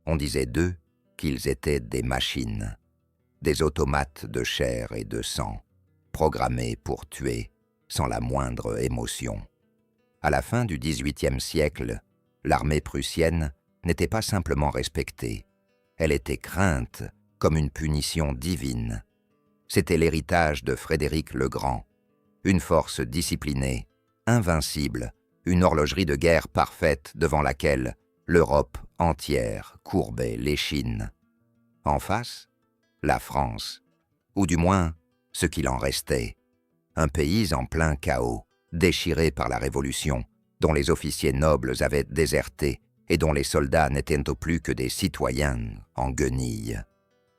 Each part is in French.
On disait d'eux qu'ils étaient des machines, des automates de chair et de sang, programmés pour tuer sans la moindre émotion. À la fin du XVIIIe siècle, l'armée prussienne n'était pas simplement respectée, elle était crainte comme une punition divine. C'était l'héritage de Frédéric le Grand, une force disciplinée, invincible, une horlogerie de guerre parfaite devant laquelle l'Europe entière courbait l'échine. En face, la France, ou du moins ce qu'il en restait, un pays en plein chaos, déchiré par la Révolution, dont les officiers nobles avaient déserté et dont les soldats n'étaient au plus que des citoyens en guenilles,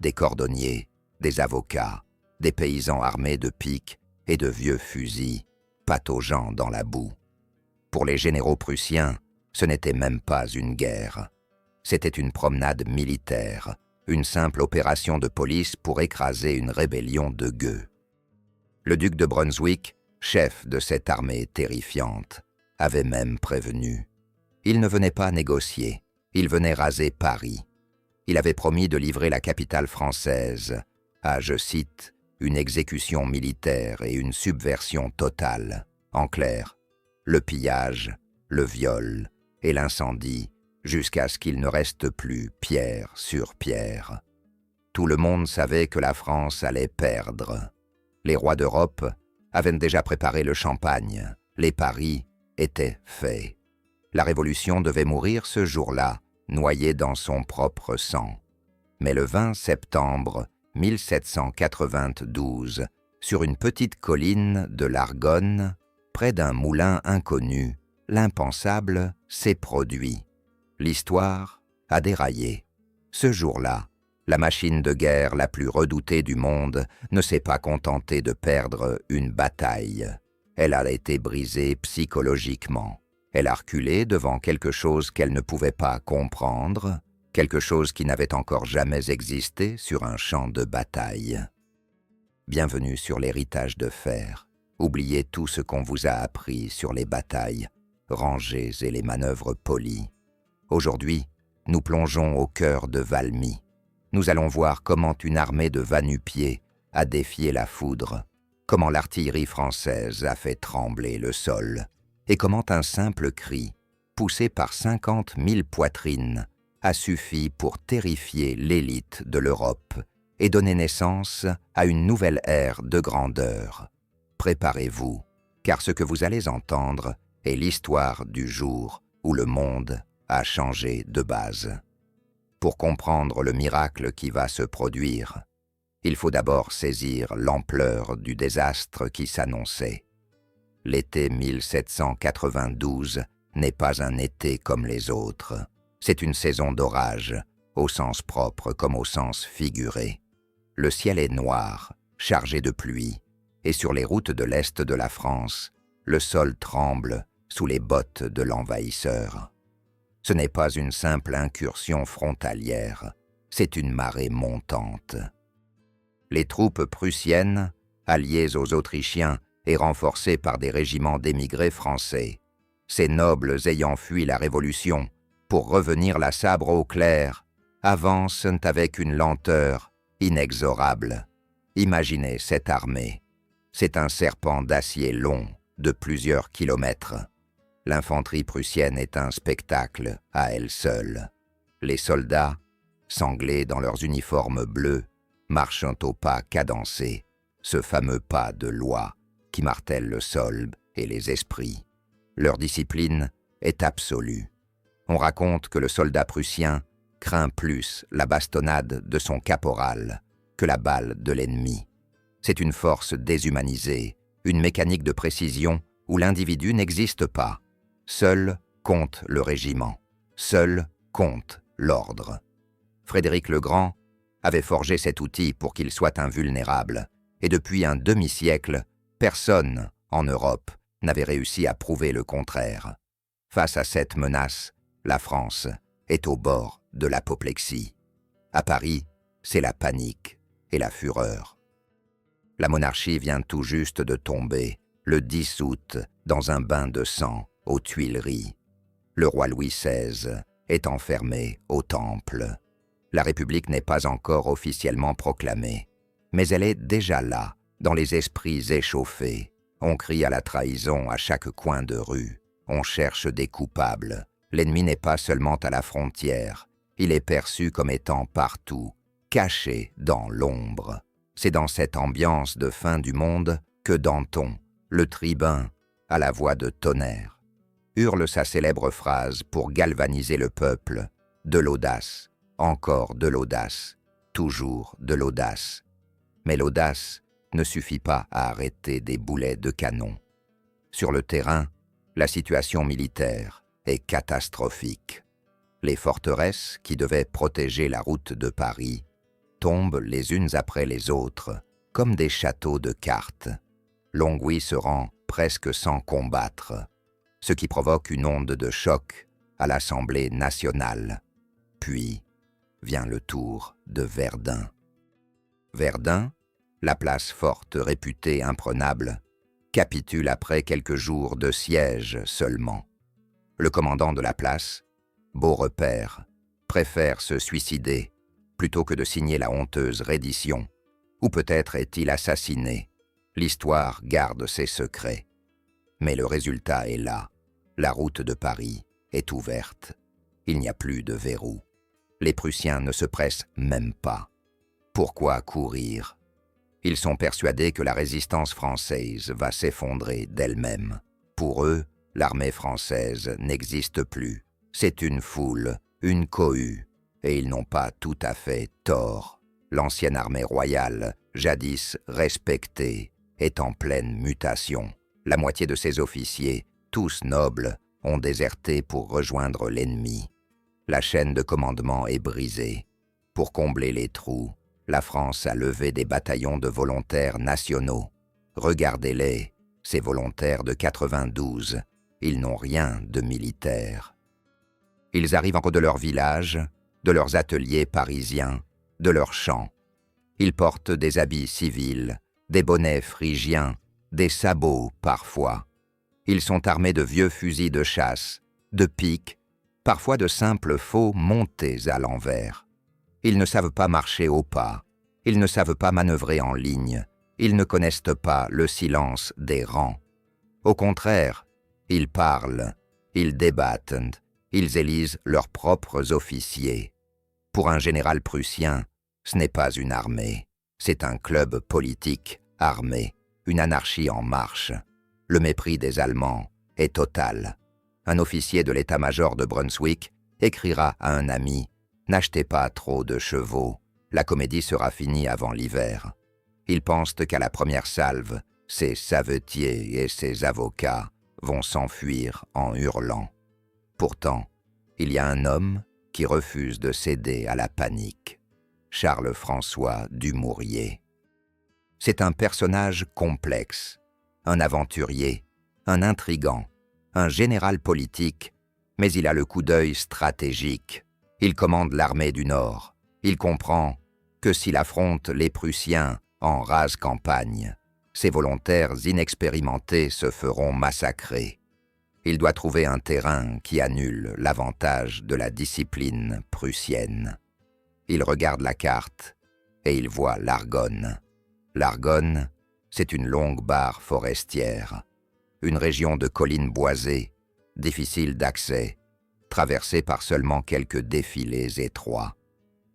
des cordonniers, des avocats, des paysans armés de piques et de vieux fusils, pataugeant dans la boue. Pour les généraux prussiens, ce n'était même pas une guerre. C'était une promenade militaire, une simple opération de police pour écraser une rébellion de gueux. Le duc de Brunswick, chef de cette armée terrifiante, avait même prévenu. Il ne venait pas négocier, il venait raser Paris. Il avait promis de livrer la capitale française à, je cite, une exécution militaire et une subversion totale. En clair, le pillage, le viol et l'incendie jusqu'à ce qu'il ne reste plus pierre sur pierre. Tout le monde savait que la France allait perdre. Les rois d'Europe avaient déjà préparé le champagne, les paris étaient faits. La Révolution devait mourir ce jour-là, noyée dans son propre sang. Mais le 20 septembre 1792, sur une petite colline de l'Argonne, près d'un moulin inconnu, l'impensable s'est produit. L'histoire a déraillé. Ce jour-là, la machine de guerre la plus redoutée du monde ne s'est pas contentée de perdre une bataille. Elle a été brisée psychologiquement. Elle a reculé devant quelque chose qu'elle ne pouvait pas comprendre, quelque chose qui n'avait encore jamais existé sur un champ de bataille. Bienvenue sur l'héritage de fer. Oubliez tout ce qu'on vous a appris sur les batailles, rangées et les manœuvres polies. Aujourd'hui, nous plongeons au cœur de Valmy. Nous allons voir comment une armée de va-nu-pieds a défié la foudre, comment l'artillerie française a fait trembler le sol, et comment un simple cri, poussé par 50 000 poitrines, a suffi pour terrifier l'élite de l'Europe et donner naissance à une nouvelle ère de grandeur. Préparez-vous, car ce que vous allez entendre est l'histoire du jour où le monde a changé de base. Pour comprendre le miracle qui va se produire, il faut d'abord saisir l'ampleur du désastre qui s'annonçait. L'été 1792 n'est pas un été comme les autres. C'est une saison d'orage, au sens propre comme au sens figuré. Le ciel est noir, chargé de pluie, et sur les routes de l'Est de la France, le sol tremble sous les bottes de l'envahisseur. Ce n'est pas une simple incursion frontalière, c'est une marée montante. Les troupes prussiennes, alliées aux Autrichiens et renforcées par des régiments d'émigrés français, ces nobles ayant fui la Révolution pour revenir la sabre au clair, avancent avec une lenteur inexorable. Imaginez cette armée. C'est un serpent d'acier long de plusieurs kilomètres. L'infanterie prussienne est un spectacle à elle seule. Les soldats, sanglés dans leurs uniformes bleus, marchent au pas cadencé, ce fameux pas de loi qui martèle le sol et les esprits. Leur discipline est absolue. On raconte que le soldat prussien craint plus la bastonnade de son caporal que la balle de l'ennemi. C'est une force déshumanisée, une mécanique de précision où l'individu n'existe pas. Seul compte le régiment, seul compte l'ordre. Frédéric le Grand avait forgé cet outil pour qu'il soit invulnérable, et depuis un demi-siècle, personne en Europe n'avait réussi à prouver le contraire. Face à cette menace, la France est au bord de l'apoplexie. À Paris, c'est la panique et la fureur. La monarchie vient tout juste de tomber, le 10 août, dans un bain de sang, aux Tuileries. Le roi Louis XVI est enfermée au temple. La République n'est pas encore officiellement proclamée, mais elle est déjà là, dans les esprits échauffés. On crie à la trahison à chaque coin de rue. On cherche des coupables. L'ennemi n'est pas seulement à la frontière. Il est perçu comme étant partout, caché dans l'ombre. C'est dans cette ambiance de fin du monde que Danton, le tribun, à la voix de tonnerre, hurle sa célèbre phrase pour galvaniser le peuple. De l'audace, encore de l'audace, toujours de l'audace. Mais l'audace ne suffit pas à arrêter des boulets de canon. Sur le terrain, la situation militaire est catastrophique. Les forteresses qui devaient protéger la route de Paris tombent les unes après les autres, comme des châteaux de cartes. Longwy se rend presque sans combattre, ce qui provoque une onde de choc à l'Assemblée nationale. Puis vient le tour de Verdun. Verdun, la place forte réputée imprenable, capitule après quelques jours de siège seulement. Le commandant de la place, Beaurepaire, préfère se suicider plutôt que de signer la honteuse reddition. Ou peut-être est-il assassiné. L'histoire garde ses secrets. Mais le résultat est là. La route de Paris est ouverte. Il n'y a plus de verrou. Les Prussiens ne se pressent même pas. Pourquoi courir? Ils sont persuadés que la résistance française va s'effondrer d'elle-même. Pour eux, l'armée française n'existe plus. C'est une foule, une cohue, et ils n'ont pas tout à fait tort. L'ancienne armée royale, jadis respectée, est en pleine mutation. La moitié de ses officiers, tous nobles, ont déserté pour rejoindre l'ennemi. La chaîne de commandement est brisée. Pour combler les trous, la France a levé des bataillons de volontaires nationaux. Regardez-les, ces volontaires de 92, ils n'ont rien de militaire. Ils arrivent en haut de leur village, de leurs ateliers parisiens, de leurs champs. Ils portent des habits civils, des bonnets phrygiens, des sabots parfois. Ils sont armés de vieux fusils de chasse, de piques, parfois de simples faux montés à l'envers. Ils ne savent pas marcher au pas, ils ne savent pas manœuvrer en ligne, ils ne connaissent pas le silence des rangs. Au contraire, ils parlent, ils débattent, ils élisent leurs propres officiers. Pour un général prussien, ce n'est pas une armée, c'est un club politique armé, une anarchie en marche. Le mépris des Allemands est total. Un officier de l'état-major de Brunswick écrira à un ami « N'achetez pas trop de chevaux, la comédie sera finie avant l'hiver. » Ils pensent qu'à la première salve, ces savetiers et ces avocats vont s'enfuir en hurlant. Pourtant, il y a un homme qui refuse de céder à la panique. Charles-François Dumouriez. C'est un personnage complexe, un aventurier, un intrigant, un général politique, mais il a le coup d'œil stratégique. Il commande l'armée du Nord. Il comprend que s'il affronte les Prussiens en rase campagne, ses volontaires inexpérimentés se feront massacrer. Il doit trouver un terrain qui annule l'avantage de la discipline prussienne. Il regarde la carte et il voit l'Argonne. L'Argonne, c'est une longue barre forestière, une région de collines boisées, difficile d'accès, traversée par seulement quelques défilés étroits.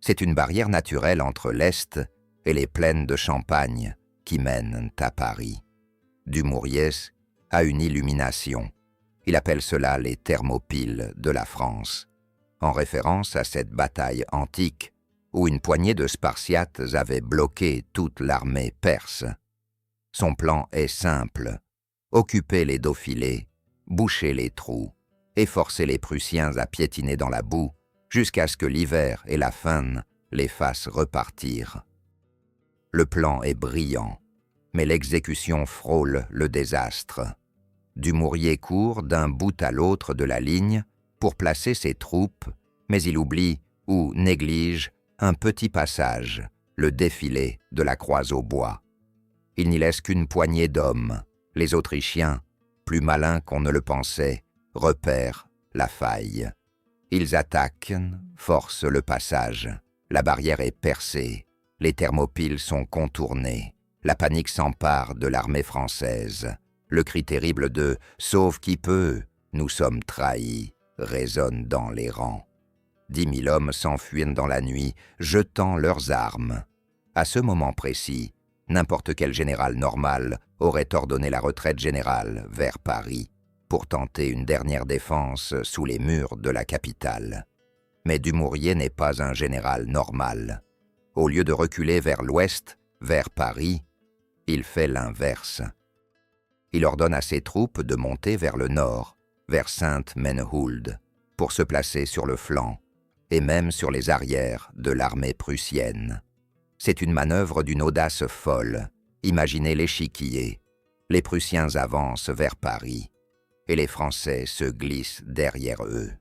C'est une barrière naturelle entre l'Est et les plaines de Champagne qui mènent à Paris. Dumouriez a une illumination. Il appelle cela les Thermopyles de la France, en référence à cette bataille antique où une poignée de Spartiates avait bloqué toute l'armée perse. Son plan est simple, occuper les dauphinés, boucher les trous et forcer les Prussiens à piétiner dans la boue jusqu'à ce que l'hiver et la faim les fassent repartir. Le plan est brillant, mais l'exécution frôle le désastre. Dumouriez court d'un bout à l'autre de la ligne pour placer ses troupes, mais il oublie ou néglige un petit passage, le défilé de la Croix-aux-Bois. Il n'y laisse qu'une poignée d'hommes. Les Autrichiens, plus malins qu'on ne le pensait, repèrent la faille. Ils attaquent, forcent le passage. La barrière est percée. Les Thermopyles sont contournés. La panique s'empare de l'armée française. Le cri terrible de « Sauve qui peut, nous sommes trahis » résonne dans les rangs. 10 000 hommes s'enfuient dans la nuit, jetant leurs armes. À ce moment précis, n'importe quel général normal aurait ordonné la retraite générale vers Paris pour tenter une dernière défense sous les murs de la capitale. Mais Dumouriez n'est pas un général normal. Au lieu de reculer vers l'ouest, vers Paris, il fait l'inverse. Il ordonne à ses troupes de monter vers le nord, vers Sainte-Menehould, pour se placer sur le flanc, et même sur les arrières de l'armée prussienne. C'est une manœuvre d'une audace folle. Imaginez l'échiquier. Les Prussiens avancent vers Paris, et les Français se glissent derrière eux.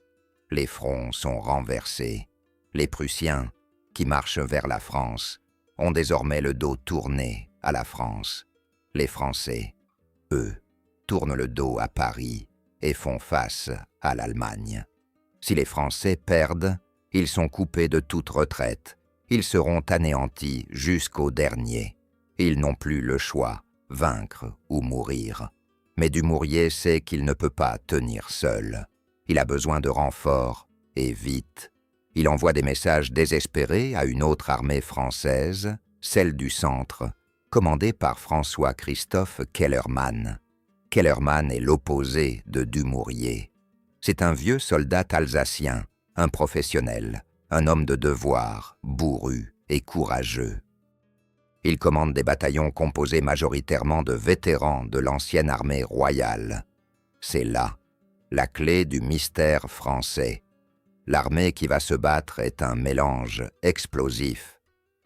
Les fronts sont renversés. Les Prussiens, qui marchent vers la France, ont désormais le dos tourné à la France. Les Français, eux, tournent le dos à Paris et font face à l'Allemagne. Si les Français perdent, ils sont coupés de toute retraite. Ils seront anéantis jusqu'au dernier. Ils n'ont plus le choix, vaincre ou mourir. Mais Dumouriez sait qu'il ne peut pas tenir seul. Il a besoin de renforts, et vite. Il envoie des messages désespérés à une autre armée française, celle du centre, commandée par François-Christophe Kellermann. Kellermann est l'opposé de Dumouriez. C'est un vieux soldat alsacien, un professionnel, un homme de devoir, bourru et courageux. Il commande des bataillons composés majoritairement de vétérans de l'ancienne armée royale. C'est là la clé du mystère français. L'armée qui va se battre est un mélange explosif.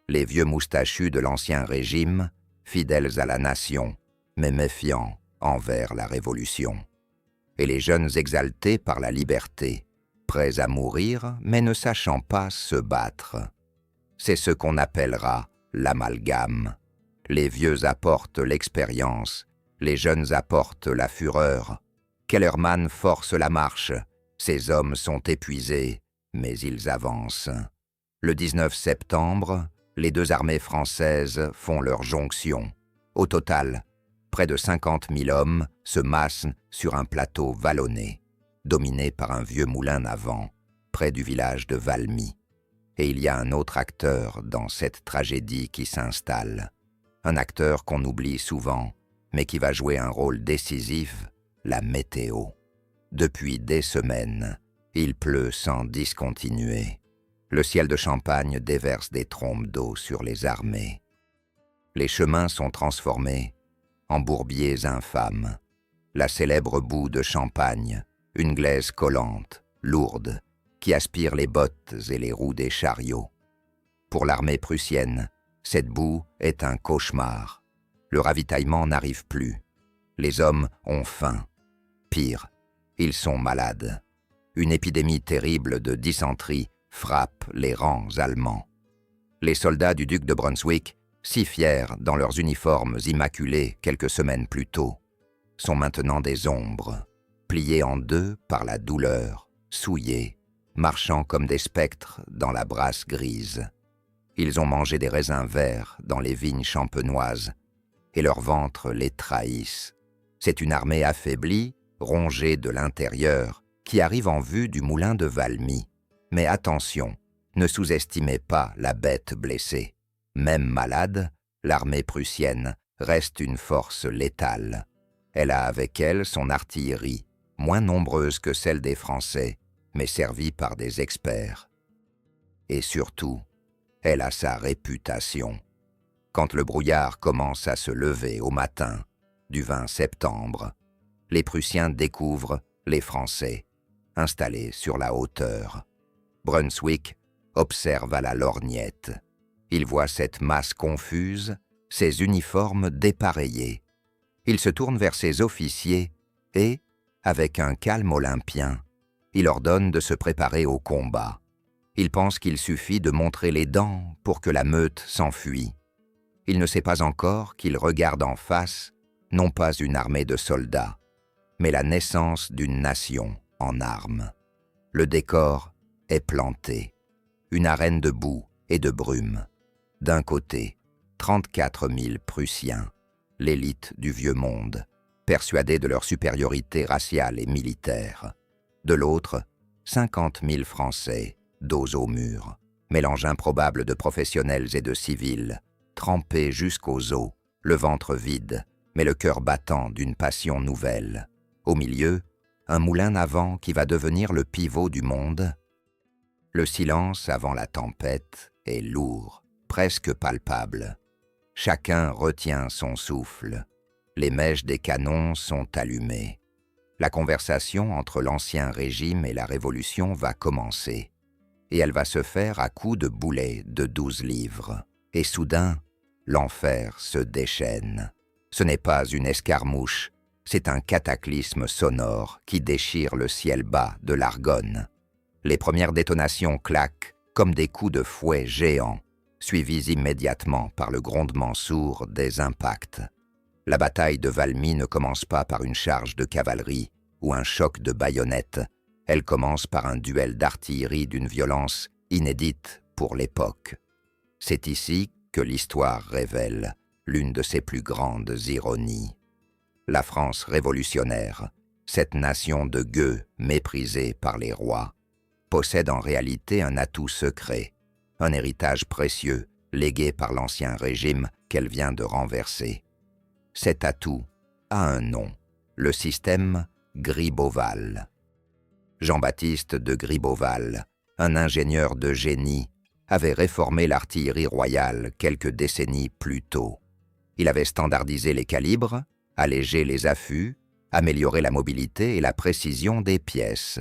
Les vieux moustachus de l'Ancien Régime, fidèles à la nation, mais méfiants envers la Révolution. Et les jeunes exaltés par la liberté, prêts à mourir, mais ne sachant pas se battre. C'est ce qu'on appellera l'amalgame. Les vieux apportent l'expérience, les jeunes apportent la fureur. Kellermann force la marche. Ces hommes sont épuisés, mais ils avancent. Le 19 septembre, les deux armées françaises font leur jonction. Au total, près de 50 000 hommes se massent sur un plateau vallonné, dominé par un vieux moulin à vent, près du village de Valmy. Et il y a un autre acteur dans cette tragédie qui s'installe. Un acteur qu'on oublie souvent, mais qui va jouer un rôle décisif, la météo. Depuis des semaines, il pleut sans discontinuer. Le ciel de Champagne déverse des trombes d'eau sur les armées. Les chemins sont transformés en bourbiers infâmes. La célèbre boue de Champagne, une glaise collante, lourde, qui aspire les bottes et les roues des chariots. Pour l'armée prussienne, cette boue est un cauchemar. Le ravitaillement n'arrive plus. Les hommes ont faim. Pire, ils sont malades. Une épidémie terrible de dysenterie frappe les rangs allemands. Les soldats du duc de Brunswick, si fiers dans leurs uniformes immaculés quelques semaines plus tôt, sont maintenant des ombres, pliés en deux par la douleur, souillés, marchant comme des spectres dans la brasse grise. Ils ont mangé des raisins verts dans les vignes champenoises, et leurs ventres les trahissent. C'est une armée affaiblie, rongée de l'intérieur, qui arrive en vue du moulin de Valmy. Mais attention, ne sous-estimez pas la bête blessée. Même malade, l'armée prussienne reste une force létale. Elle a avec elle son artillerie, moins nombreuse que celle des Français, mais servie par des experts. Et surtout, elle a sa réputation. Quand le brouillard commence à se lever au matin du 20 septembre, les Prussiens découvrent les Français, installés sur la hauteur. Brunswick observe à la lorgnette. Il voit cette masse confuse, ses uniformes dépareillés. Il se tourne vers ses officiers et, avec un calme olympien, il ordonne de se préparer au combat. Il pense qu'il suffit de montrer les dents pour que la meute s'enfuit. Il ne sait pas encore qu'il regarde en face, non pas une armée de soldats, mais la naissance d'une nation en armes. Le décor est plantée. Une arène de boue et de brume. D'un côté, 34 000 Prussiens, l'élite du vieux monde, persuadés de leur supériorité raciale et militaire. De l'autre, 50 000 Français, dos au mur, mélange improbable de professionnels et de civils, trempés jusqu'aux os, le ventre vide, mais le cœur battant d'une passion nouvelle. Au milieu, un moulin navant qui va devenir le pivot du monde. Le silence avant la tempête est lourd, presque palpable. Chacun retient son souffle. Les mèches des canons sont allumées. La conversation entre l'Ancien Régime et la Révolution va commencer. Et elle va se faire à coups de boulets de 12 livres. Et soudain, l'enfer se déchaîne. Ce n'est pas une escarmouche, c'est un cataclysme sonore qui déchire le ciel bas de l'Argonne. Les premières détonations claquent comme des coups de fouet géants, suivis immédiatement par le grondement sourd des impacts. La bataille de Valmy ne commence pas par une charge de cavalerie ou un choc de baïonnettes. Elle commence par un duel d'artillerie d'une violence inédite pour l'époque. C'est ici que l'histoire révèle l'une de ses plus grandes ironies. La France révolutionnaire, cette nation de gueux méprisée par les rois, possède en réalité un atout secret, un héritage précieux légué par l'Ancien Régime qu'elle vient de renverser. Cet atout a un nom, le système Gribeauval. Jean-Baptiste de Gribeauval, un ingénieur de génie, avait réformé l'artillerie royale quelques décennies plus tôt. Il avait standardisé les calibres, allégé les affûts, amélioré la mobilité et la précision des pièces.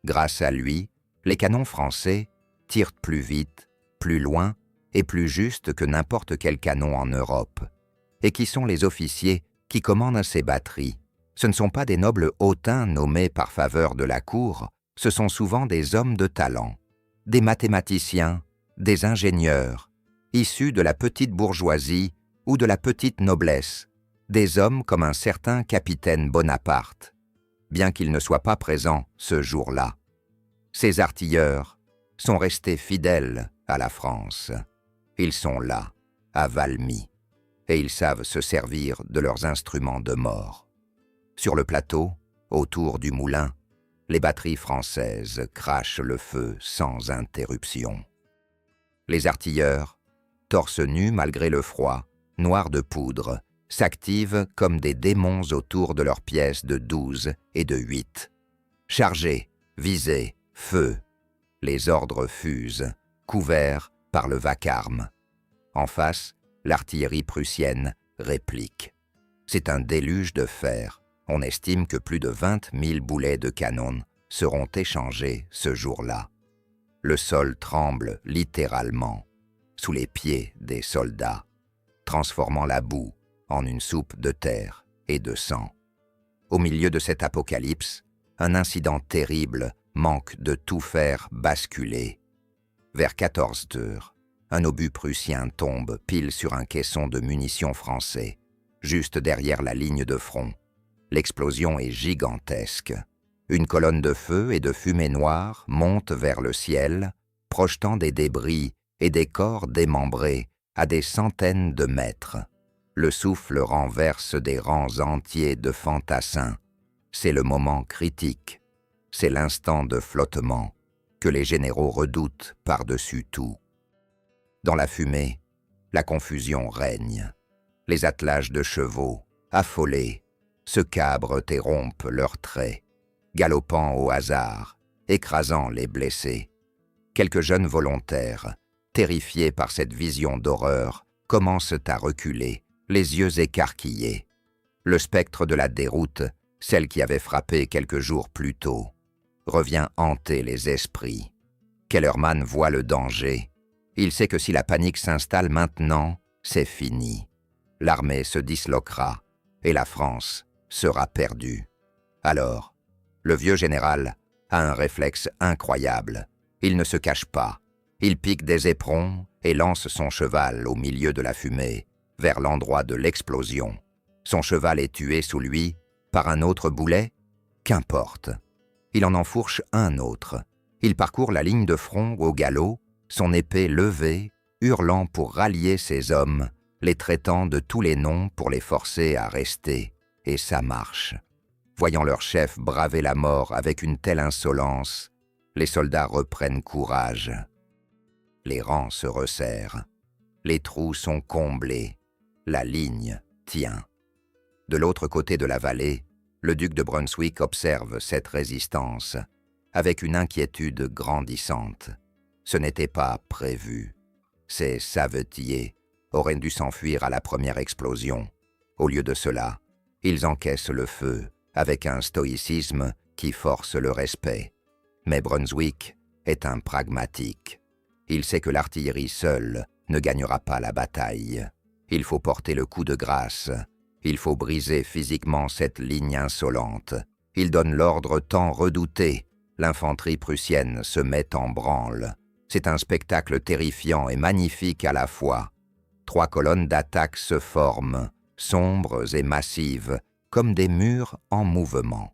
Grâce à lui, les canons français tirent plus vite, plus loin et plus juste que n'importe quel canon en Europe. Et qui sont les officiers qui commandent ces batteries? Ce ne sont pas des nobles hautains nommés par faveur de la cour, ce sont souvent des hommes de talent, des mathématiciens, des ingénieurs, issus de la petite bourgeoisie ou de la petite noblesse, des hommes comme un certain capitaine Bonaparte, bien qu'il ne soit pas présent ce jour-là. Ces artilleurs sont restés fidèles à la France. Ils sont là, à Valmy, et ils savent se servir de leurs instruments de mort. Sur le plateau, autour du moulin, les batteries françaises crachent le feu sans interruption. Les artilleurs, torse nu malgré le froid, noirs de poudre, s'activent comme des démons autour de leurs pièces de 12 et de 8. Chargez, visez, feu. Les ordres fusent, couverts par le vacarme. En face, l'artillerie prussienne réplique. C'est un déluge de fer. On estime que plus de 20 000 boulets de canon seront échangés ce jour-là. Le sol tremble littéralement sous les pieds des soldats, transformant la boue en une soupe de terre et de sang. Au milieu de cet apocalypse, un incident terrible manque de tout faire basculer. Vers 14 heures, un obus prussien tombe pile sur un caisson de munitions français, juste derrière la ligne de front. L'explosion est gigantesque. Une colonne de feu et de fumée noire monte vers le ciel, projetant des débris et des corps démembrés à des centaines de mètres. Le souffle renverse des rangs entiers de fantassins. C'est le moment critique. C'est l'instant de flottement que les généraux redoutent par-dessus tout. Dans la fumée, la confusion règne. Les attelages de chevaux, affolés, se cabrent et rompent leurs traits, galopant au hasard, écrasant les blessés. Quelques jeunes volontaires, terrifiés par cette vision d'horreur, commencent à reculer, les yeux écarquillés. Le spectre de la déroute, celle qui avait frappé quelques jours plus tôt, revient hanter les esprits. Kellermann voit le danger. Il sait que si la panique s'installe maintenant, c'est fini. L'armée se disloquera et la France sera perdue. Alors, le vieux général a un réflexe incroyable. Il ne se cache pas. Il pique des éperons et lance son cheval au milieu de la fumée, vers l'endroit de l'explosion. Son cheval est tué sous lui par un autre boulet? Qu'importe. Il en enfourche un autre, Il parcourt la ligne de front au galop, son épée levée, hurlant pour rallier ses hommes, les traitant de tous les noms pour les forcer à rester, et ça marche. Voyant leur chef braver la mort avec une telle insolence, les soldats reprennent courage. Les rangs se resserrent, les trous sont comblés, la ligne tient. De l'autre côté de la vallée, le duc de Brunswick observe cette résistance, avec une inquiétude grandissante. Ce n'était pas prévu. Ces savetiers auraient dû s'enfuir à la première explosion. Au lieu de cela, ils encaissent le feu avec un stoïcisme qui force le respect. Mais Brunswick est un pragmatique. Il sait que l'artillerie seule ne gagnera pas la bataille. Il faut porter le coup de grâce. Il faut briser physiquement cette ligne insolente. Il donne l'ordre tant redouté. L'infanterie prussienne se met en branle. C'est un spectacle terrifiant et magnifique à la fois. 3 colonnes d'attaque se forment, sombres et massives, comme des murs en mouvement.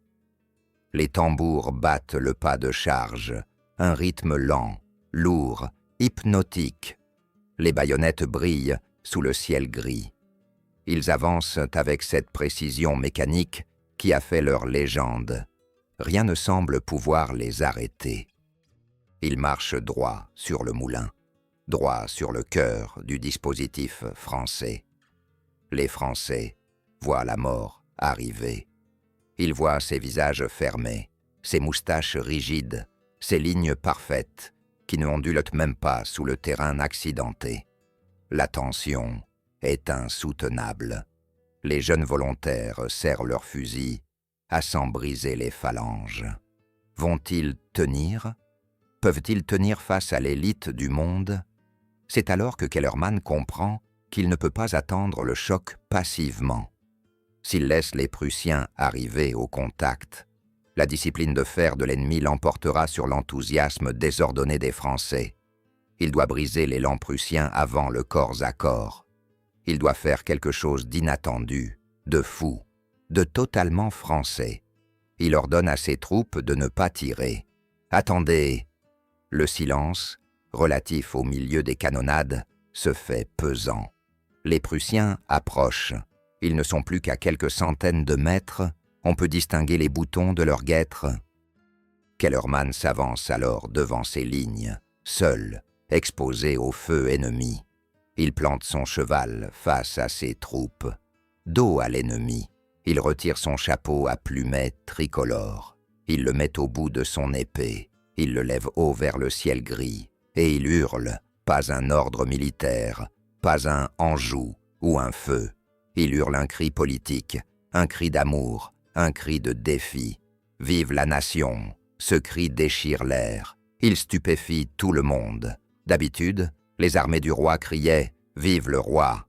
Les tambours battent le pas de charge, un rythme lent, lourd, hypnotique. Les baïonnettes brillent sous le ciel gris. Ils avancent avec cette précision mécanique qui a fait leur légende. Rien ne semble pouvoir les arrêter. Ils marchent droit sur le moulin, droit sur le cœur du dispositif français. Les Français voient la mort arriver. Ils voient ces visages fermés, ces moustaches rigides, ces lignes parfaites qui ne ondulotent même pas sous le terrain accidenté. La tension est insoutenable. Les jeunes volontaires serrent leurs fusils à s'en briser les phalanges. Vont-ils tenir? Peuvent-ils tenir face à l'élite du monde? C'est alors que Kellermann comprend qu'il ne peut pas attendre le choc passivement. S'il laisse les Prussiens arriver au contact, la discipline de fer de l'ennemi l'emportera sur l'enthousiasme désordonné des Français. Il doit briser l'élan prussien avant le corps à corps. Il doit faire quelque chose d'inattendu, de fou, de totalement français. Il ordonne à ses troupes de ne pas tirer. « Attendez !» Le silence, relatif au milieu des canonnades, se fait pesant. Les Prussiens approchent. Ils ne sont plus qu'à quelques centaines de mètres. On peut distinguer les boutons de leurs guêtres. Kellermann s'avance alors devant ces lignes, seul, exposé au feu ennemi. Il plante son cheval face à ses troupes. Dos à l'ennemi, il retire son chapeau à plumet tricolore. Il le met au bout de son épée. Il le lève haut vers le ciel gris. Et il hurle, pas un ordre militaire, pas un « Anjou » ou un feu. Il hurle un cri politique, un cri d'amour, un cri de défi. Vive la nation! Ce cri déchire l'air. Il stupéfie tout le monde. D'habitude, les armées du roi criaient « Vive le roi !»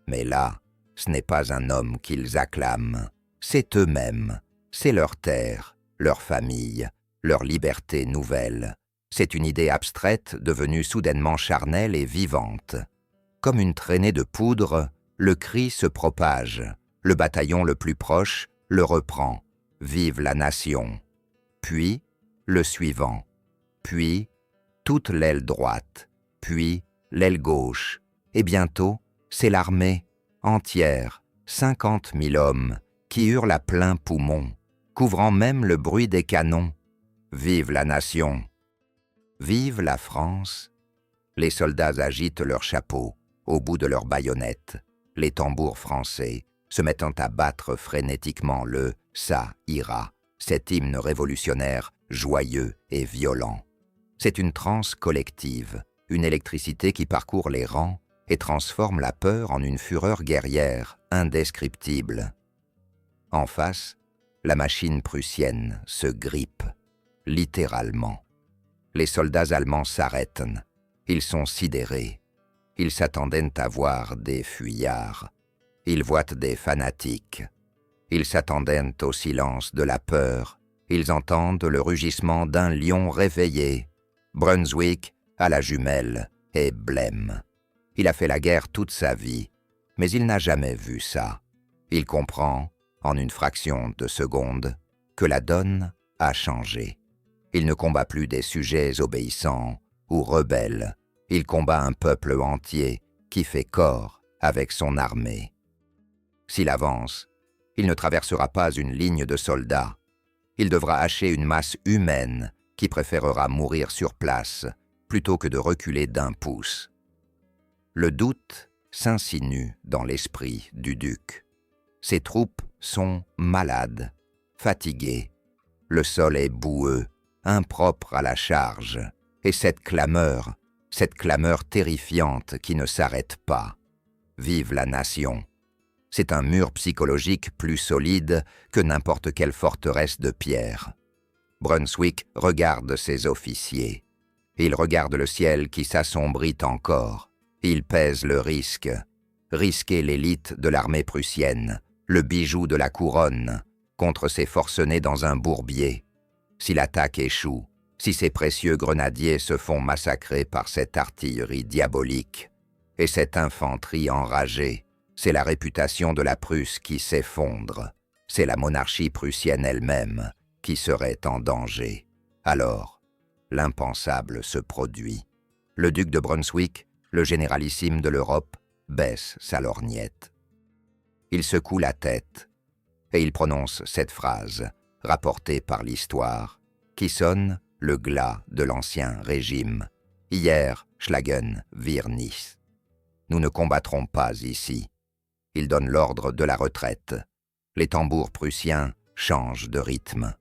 Mais là, ce n'est pas un homme qu'ils acclament. C'est eux-mêmes. C'est leur terre, leur famille, leur liberté nouvelle. C'est une idée abstraite devenue soudainement charnelle et vivante. Comme une traînée de poudre, le cri se propage. Le bataillon le plus proche le reprend. Vive la nation! Puis, le suivant. Puis, toute l'aile droite. Puis, l'aile gauche. Et bientôt, c'est l'armée entière, 50 000 hommes, qui hurlent à plein poumon, couvrant même le bruit des canons. Vive la nation! Vive la France! Les soldats agitent leurs chapeaux, au bout de leurs baïonnettes. Les tambours français se mettant à battre frénétiquement le « ça ira », cet hymne révolutionnaire, joyeux et violent. C'est une transe collective, une électricité qui parcourt les rangs et transforme la peur en une fureur guerrière, indescriptible. En face, la machine prussienne se grippe, littéralement. Les soldats allemands s'arrêtent. Ils sont sidérés. Ils s'attendaient à voir des fuyards. Ils voient des fanatiques. Ils s'attendaient au silence de la peur. Ils entendent le rugissement d'un lion réveillé. Brunswick, à la jumelle, est blême. Il a fait la guerre toute sa vie, mais il n'a jamais vu ça. Il comprend, en une fraction de seconde, que la donne a changé. Il ne combat plus des sujets obéissants ou rebelles, il combat un peuple entier qui fait corps avec son armée. S'il avance, il ne traversera pas une ligne de soldats. Il devra hacher une masse humaine qui préférera mourir sur place plutôt que de reculer d'un pouce. Le doute s'insinue dans l'esprit du duc. Ses troupes sont malades, fatiguées. Le sol est boueux, impropre à la charge, et cette clameur terrifiante qui ne s'arrête pas. Vive la nation! C'est un mur psychologique plus solide que n'importe quelle forteresse de pierre. Brunswick regarde ses officiers. Il regarde le ciel qui s'assombrit encore. Il pèse le risque. Risquer l'élite de l'armée prussienne, le bijou de la couronne, contre ses forcenés dans un bourbier. Si l'attaque échoue, si ces précieux grenadiers se font massacrer par cette artillerie diabolique et cette infanterie enragée, c'est la réputation de la Prusse qui s'effondre. C'est la monarchie prussienne elle-même qui serait en danger. Alors, l'impensable se produit. Le duc de Brunswick, le généralissime de l'Europe, baisse sa lorgnette. Il secoue la tête et il prononce cette phrase, rapportée par l'histoire, qui sonne le glas de l'ancien régime. Hier, Schlagen vire Nice. Nous ne combattrons pas ici. Il donne l'ordre de la retraite. Les tambours prussiens changent de rythme.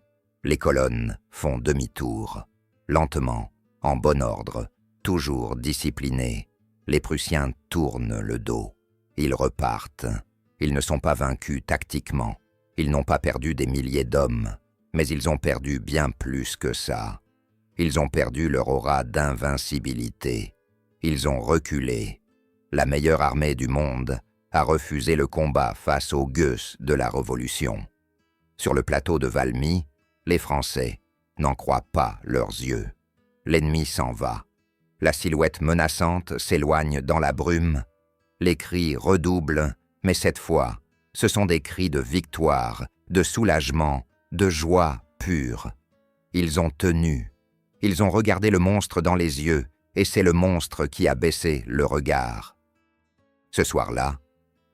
Les colonnes font demi-tour. Lentement, en bon ordre, toujours disciplinés, les Prussiens tournent le dos. Ils repartent. Ils ne sont pas vaincus tactiquement. Ils n'ont pas perdu des milliers d'hommes, mais ils ont perdu bien plus que ça. Ils ont perdu leur aura d'invincibilité. Ils ont reculé. La meilleure armée du monde a refusé le combat face aux gueux de la Révolution. Sur le plateau de Valmy, les Français n'en croient pas leurs yeux. L'ennemi s'en va. La silhouette menaçante s'éloigne dans la brume. Les cris redoublent, mais cette fois, ce sont des cris de victoire, de soulagement, de joie pure. Ils ont tenu. Ils ont regardé le monstre dans les yeux, et c'est le monstre qui a baissé le regard. Ce soir-là,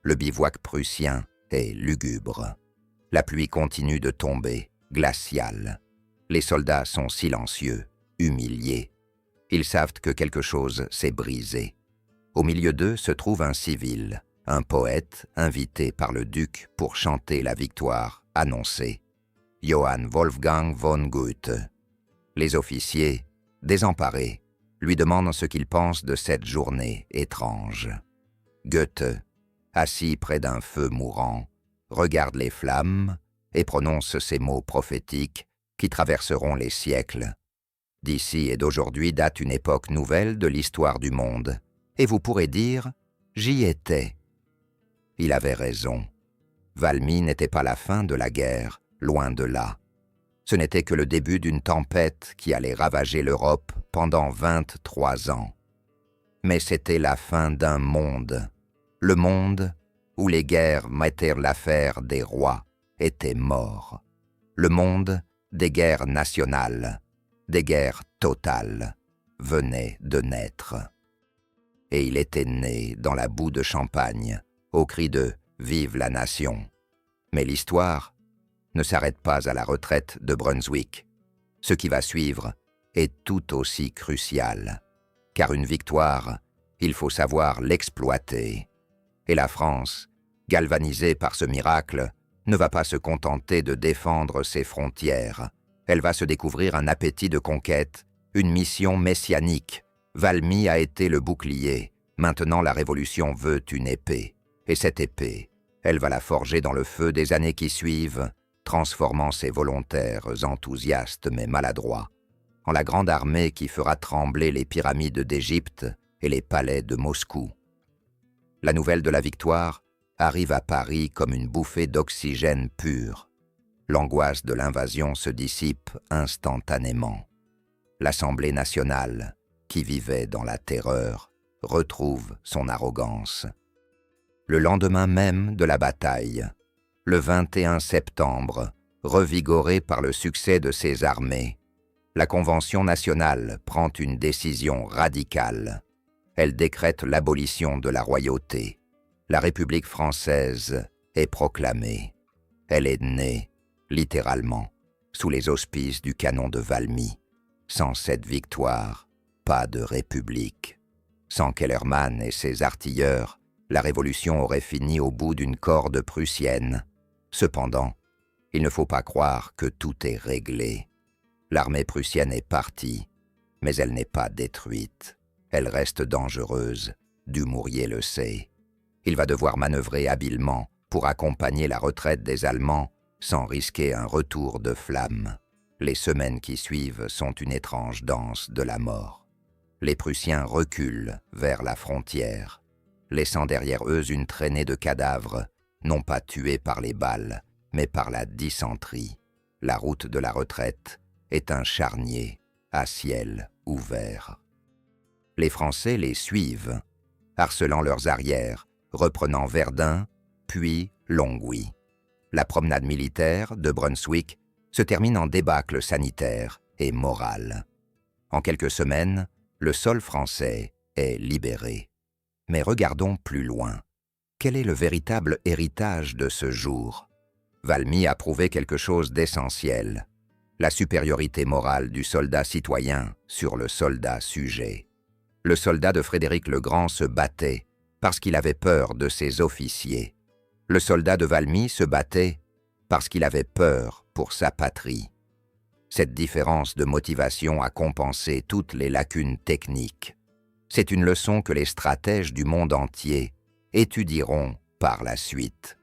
le bivouac prussien est lugubre. La pluie continue de tomber, glaciale. Les soldats sont silencieux, humiliés. Ils savent que quelque chose s'est brisé. Au milieu d'eux se trouve un civil, un poète invité par le duc pour chanter la victoire annoncée. Johann Wolfgang von Goethe. Les officiers, désemparés, lui demandent ce qu'il pense de cette journée étrange. Goethe, assis près d'un feu mourant, regarde les flammes et prononce ces mots prophétiques qui traverseront les siècles. D'ici et d'aujourd'hui date une époque nouvelle de l'histoire du monde, et vous pourrez dire « j'y étais ». Il avait raison. Valmy n'était pas la fin de la guerre, loin de là. Ce n'était que le début d'une tempête qui allait ravager l'Europe pendant 23 ans. Mais c'était la fin d'un monde. Le monde où les guerres mettaient l'affaire des rois était mort. Le monde des guerres nationales, des guerres totales, venait de naître. Et il était né dans la boue de Champagne, au cri de « Vive la nation ». Mais l'histoire ne s'arrête pas à la retraite de Brunswick. Ce qui va suivre est tout aussi crucial, car une victoire, il faut savoir l'exploiter. Et la France, galvanisée par ce miracle, ne va pas se contenter de défendre ses frontières. Elle va se découvrir un appétit de conquête, une mission messianique. Valmy a été le bouclier. Maintenant, la Révolution veut une épée. Et cette épée, elle va la forger dans le feu des années qui suivent, transformant ses volontaires enthousiastes mais maladroits en la grande armée qui fera trembler les pyramides d'Égypte et les palais de Moscou. La nouvelle de la victoire arrive à Paris comme une bouffée d'oxygène pur. L'angoisse de l'invasion se dissipe instantanément. L'Assemblée nationale, qui vivait dans la terreur, retrouve son arrogance. Le lendemain même de la bataille, le 21 septembre, revigoré par le succès de ses armées, La Convention nationale prend une décision radicale. Elle décrète l'abolition de la royauté. La République française est proclamée. Elle est née, littéralement, sous les auspices du canon de Valmy. Sans cette victoire, pas de République. Sans Kellermann et ses artilleurs, la Révolution aurait fini au bout d'une corde prussienne. Cependant, il ne faut pas croire que tout est réglé. L'armée prussienne est partie, mais elle n'est pas détruite. Elle reste dangereuse, Dumouriez le sait. Il va devoir manœuvrer habilement pour accompagner la retraite des Allemands sans risquer un retour de flamme. Les semaines qui suivent sont une étrange danse de la mort. Les Prussiens reculent vers la frontière, laissant derrière eux une traînée de cadavres, non pas tués par les balles, mais par la dysenterie. La route de la retraite est un charnier à ciel ouvert. Les Français les suivent, harcelant leurs arrières, reprenant Verdun, puis Longwy. La promenade militaire de Brunswick se termine en débâcle sanitaire et moral. En quelques semaines, le sol français est libéré. Mais regardons plus loin. Quel est le véritable héritage de ce jour? Valmy a prouvé quelque chose d'essentiel, la supériorité morale du soldat citoyen sur le soldat sujet. Le soldat de Frédéric le Grand se battait parce qu'il avait peur de ses officiers. Le soldat de Valmy se battait parce qu'il avait peur pour sa patrie. Cette différence de motivation a compensé toutes les lacunes techniques. C'est une leçon que les stratèges du monde entier étudieront par la suite.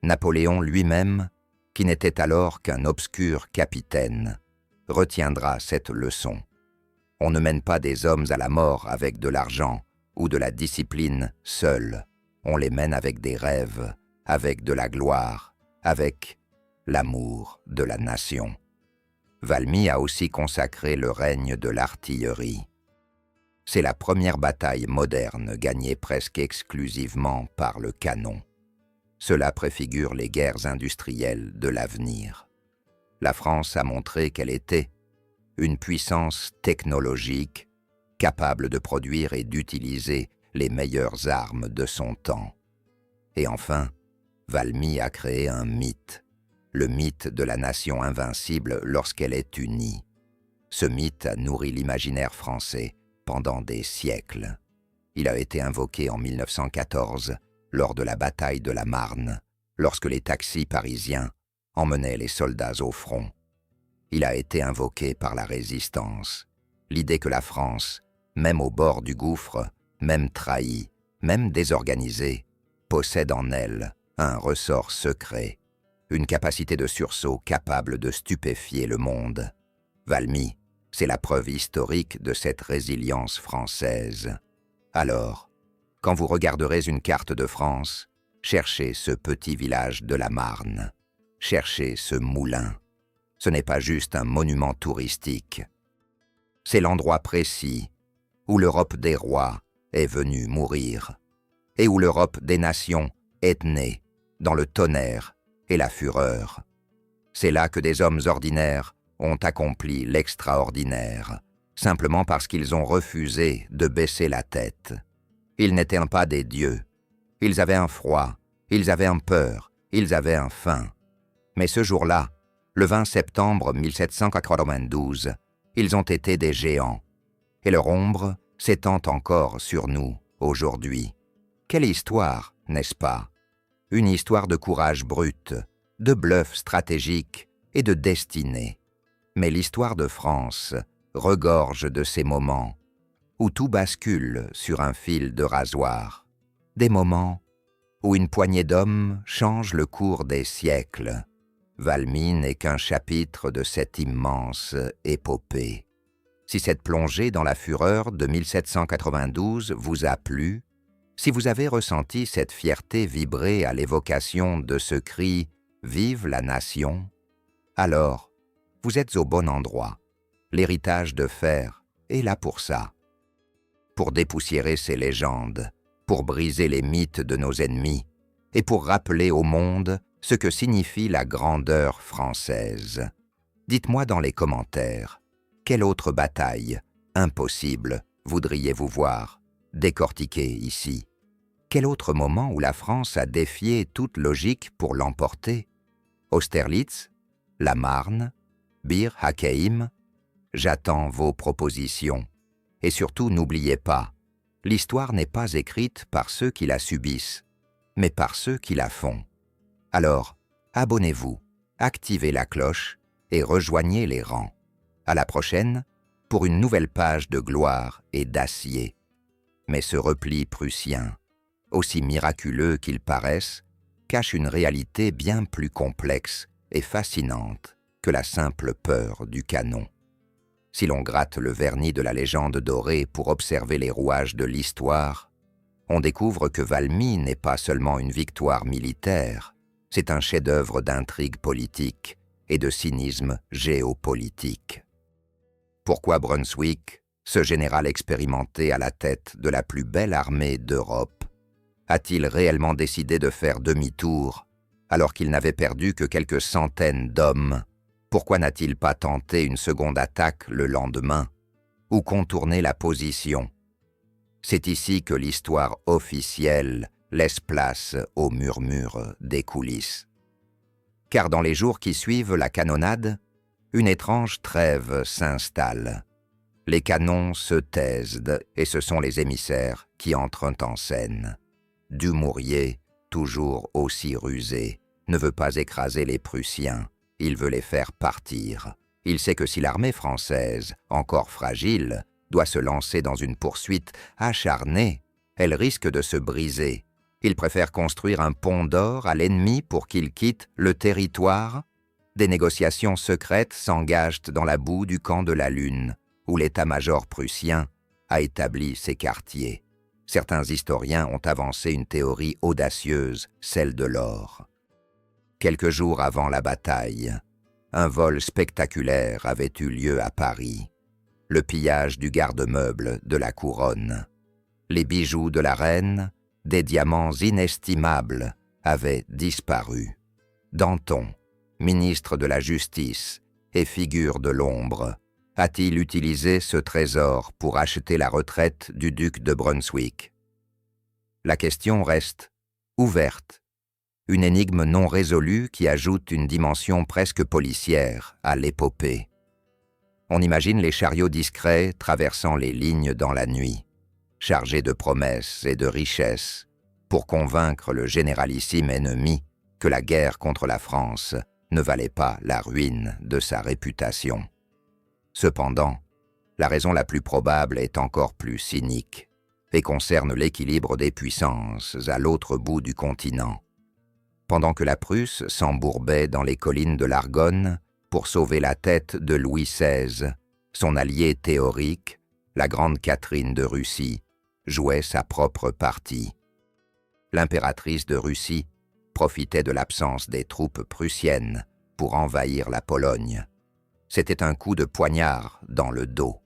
Napoléon lui-même, qui n'était alors qu'un obscur capitaine, retiendra cette leçon. On ne mène pas des hommes à la mort avec de l'argent ou de la discipline seule. On les mène avec des rêves, avec de la gloire, avec l'amour de la nation. Valmy a aussi consacré le règne de l'artillerie. C'est la première bataille moderne gagnée presque exclusivement par le canon. Cela préfigure les guerres industrielles de l'avenir. La France a montré qu'elle était une puissance technologique capable de produire et d'utiliser les meilleures armes de son temps. Et enfin, Valmy a créé un mythe, le mythe de la nation invincible lorsqu'elle est unie. Ce mythe a nourri l'imaginaire français pendant des siècles. Il a été invoqué en 1914 lors de la bataille de la Marne, lorsque les taxis parisiens emmenaient les soldats au front. Il a été invoqué par la résistance, l'idée que la France, même au bord du gouffre, même trahie, même désorganisée, possède en elle un ressort secret, une capacité de sursaut capable de stupéfier le monde. Valmy, c'est la preuve historique de cette résilience française. Alors, quand vous regarderez une carte de France, cherchez ce petit village de la Marne, cherchez ce moulin. Ce n'est pas juste un monument touristique. C'est l'endroit précis où l'Europe des rois est venue mourir et où l'Europe des nations est née dans le tonnerre et la fureur. C'est là que des hommes ordinaires ont accompli l'extraordinaire, simplement parce qu'ils ont refusé de baisser la tête. Ils n'étaient pas des dieux. Ils avaient un froid, ils avaient un peur, ils avaient un faim. Mais ce jour-là, le 20 septembre 1792, ils ont été des géants, et leur ombre s'étend encore sur nous aujourd'hui. Quelle histoire, n'est-ce pas? Une histoire de courage brut, de bluff stratégique et de destinée. Mais l'histoire de France regorge de ces moments où tout bascule sur un fil de rasoir. Des moments où une poignée d'hommes change le cours des siècles. Valmy n'est qu'un chapitre de cette immense épopée. Si cette plongée dans la fureur de 1792 vous a plu, si vous avez ressenti cette fierté vibrer à l'évocation de ce cri « Vive la nation », alors vous êtes au bon endroit. L'héritage de fer est là pour ça. Pour dépoussiérer ces légendes, pour briser les mythes de nos ennemis et pour rappeler au monde ce que signifie la grandeur française. Dites-moi dans les commentaires, Quelle autre bataille, impossible, voudriez-vous voir, décortiquée ici? Quel autre moment où la France a défié toute logique pour l'emporter? Austerlitz? La Marne? Bir Hakeim? J'attends vos propositions. Et surtout, n'oubliez pas, l'histoire n'est pas écrite par ceux qui la subissent, mais par ceux qui la font. Alors, abonnez-vous, activez la cloche et rejoignez les rangs. À la prochaine, pour une nouvelle page de gloire et d'acier. Mais ce repli prussien, aussi miraculeux qu'il paraisse, cache une réalité bien plus complexe et fascinante que la simple peur du canon. Si l'on gratte le vernis de la légende dorée pour observer les rouages de l'histoire, on découvre que Valmy n'est pas seulement une victoire militaire, c'est un chef-d'œuvre d'intrigue politique et de cynisme géopolitique. Pourquoi Brunswick, ce général expérimenté à la tête de la plus belle armée d'Europe, a-t-il réellement décidé de faire demi-tour alors qu'il n'avait perdu que quelques centaines d'hommes? Pourquoi n'a-t-il pas tenté une seconde attaque le lendemain ou contourné la position? C'est ici que l'histoire officielle laisse place aux murmures des coulisses. Car dans les jours qui suivent la canonnade, une étrange trêve s'installe. Les canons se taisent et ce sont les émissaires qui entrent en scène. Dumouriez, toujours aussi rusé, ne veut pas écraser les Prussiens, il veut les faire partir. Il sait que si l'armée française, encore fragile, doit se lancer dans une poursuite acharnée, elle risque de se briser. Il préfère construire un pont d'or à l'ennemi pour qu'il quitte le territoire. Des négociations secrètes s'engagent dans la boue du camp de la Lune, où l'état-major prussien a établi ses quartiers. Certains historiens ont avancé une théorie audacieuse, celle de l'or. Quelques jours avant la bataille, un vol spectaculaire avait eu lieu à Paris. Le pillage du garde-meuble de la couronne. Les bijoux de la reine, des diamants inestimables, avaient disparu. Danton, ministre de la Justice et figure de l'ombre, a-t-il utilisé ce trésor pour acheter la retraite du duc de Brunswick? La question reste ouverte. Une énigme non résolue qui ajoute une dimension presque policière à l'épopée. On imagine les chariots discrets traversant les lignes dans la nuit, chargés de promesses et de richesses, pour convaincre le généralissime ennemi que la guerre contre la France ne valait pas la ruine de sa réputation. Cependant, la raison la plus probable est encore plus cynique et concerne l'équilibre des puissances à l'autre bout du continent. Pendant que la Prusse s'embourbait dans les collines de l'Argonne pour sauver la tête de Louis XVI, son allié théorique, la grande Catherine de Russie, jouait sa propre partie. L'impératrice de Russie profitait de l'absence des troupes prussiennes pour envahir la Pologne. C'était un coup de poignard dans le dos.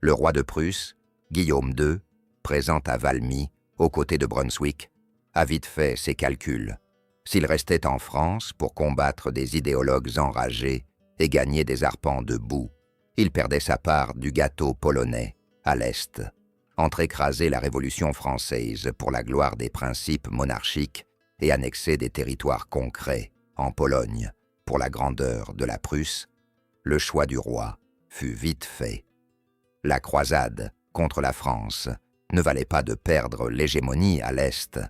Le roi de Prusse, Guillaume II, présent à Valmy, aux côtés de Brunswick, a vite fait ses calculs. S'il restait en France pour combattre des idéologues enragés et gagner des arpents de boue, il perdait sa part du gâteau polonais, à l'Est. Entrecraser la Révolution française pour la gloire des principes monarchiques et annexer des territoires concrets, en Pologne, pour la grandeur de la Prusse, le choix du roi fut vite fait. La croisade contre la France ne valait pas de perdre l'hégémonie à l'Est.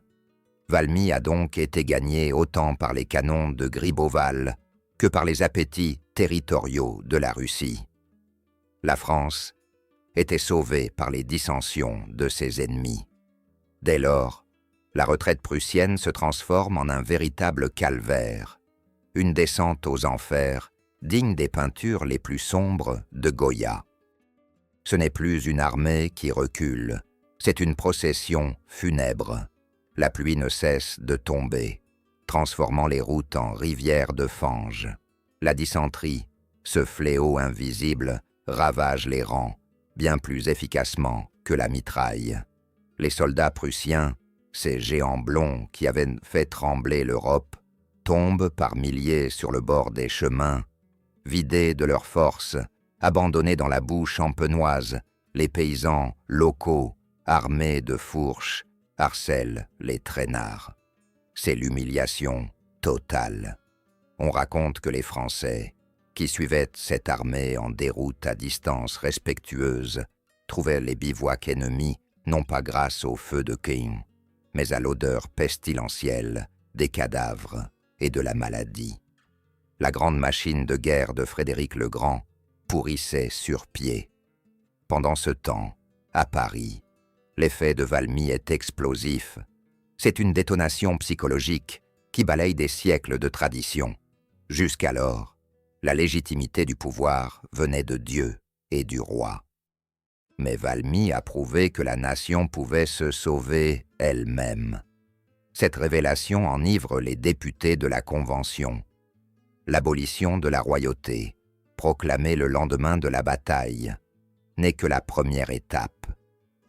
Valmy a donc été gagné autant par les canons de Gribeauval que par les appétits territoriaux de la Russie. La France était sauvée par les dissensions de ses ennemis. Dès lors, la retraite prussienne se transforme en un véritable calvaire, une descente aux enfers digne des peintures les plus sombres de Goya. Ce n'est plus une armée qui recule, c'est une procession funèbre. La pluie ne cesse de tomber, transformant les routes en rivières de fange. La dysenterie, ce fléau invisible, ravage les rangs, bien plus efficacement que la mitraille. Les soldats prussiens, ces géants blonds qui avaient fait trembler l'Europe, tombent par milliers sur le bord des chemins, vidés de leurs forces abandonnés dans la boue champenoise, les paysans locaux, armés de fourches, harcèlent les traînards. C'est l'humiliation totale. On raconte que les Français, qui suivaient cette armée en déroute à distance respectueuse, trouvaient les bivouacs ennemis non pas grâce au feu de Caen, mais à l'odeur pestilentielle des cadavres et de la maladie. La grande machine de guerre de Frédéric le Grand pourrissait sur pied. Pendant ce temps, à Paris, l'effet de Valmy est explosif. C'est une détonation psychologique qui balaye des siècles de tradition. Jusqu'alors, la légitimité du pouvoir venait de Dieu et du roi. Mais Valmy a prouvé que la nation pouvait se sauver elle-même. Cette révélation enivre les députés de la Convention. L'abolition de la royauté, proclamée le lendemain de la bataille, n'est que la première étape.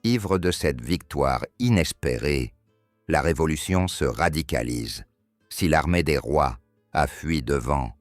Ivre de cette victoire inespérée, la Révolution se radicalise. Si l'armée des rois a fui devant,